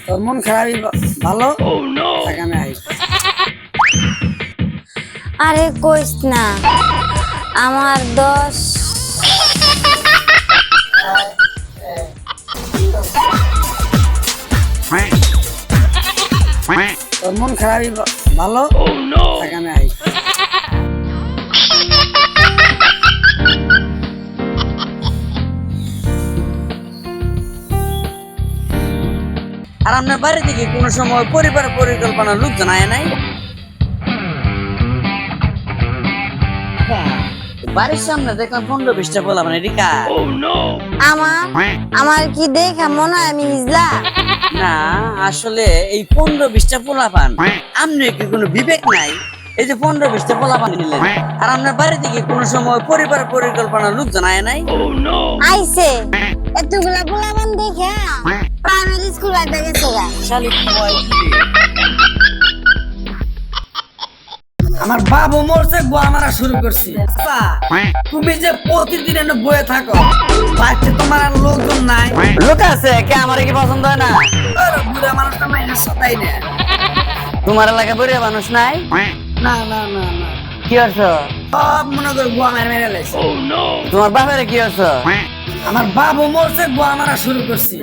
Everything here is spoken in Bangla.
তোর মন খারাপই ভালো আমি আই। আরে কইস না, আমার দোষ। তোর মন খারাপই ভালো আমি আই। আর আপনার বাড়ি থেকে কোনো সময় পরিবার পরিকল্পনা লোক জানায় নাই? বাড়ির সামনে দেখলাম 15-20টা বলা মানে রিকা। আমার কি দেখা মনে হয় আমি হিজলা? না আসলে এই 15-20টা পোলা পান আপনি কি কোনো বিবেক নাই? এই যে 15-20টা পোলা পান নিলেন, আর আপনার বাড়ি থেকে কোনো সময় পরিবার পরিকল্পনা লোক জানায় নাই? আইছে এতগুলা পোলাপান দেখা প্রাইমারি স্কুল আইতে গেছে গা। শালি কয় কি রে? আমার বাবু মরছে, গোয়া মারা শুরু করছি। আচ্ছা, তুমি যে প্রতিদিন এনে বয়ে থাকো, বাড়িতে তোমার আর লোকজন নাই? লোক আছে, কে আমার কি পছন্দ হয় না? বুড়া মানুষটা মাইনে সতাই না। তোমার এলাকায় বুড়া মানুষ নাই? না না না না। কি করছো? সব মনে করে গোয়া মেরে মেরে লাইছে। তোমার বাপের কি করছো? আমার বাবু মরছে, গোয়া মারা শুরু করছি।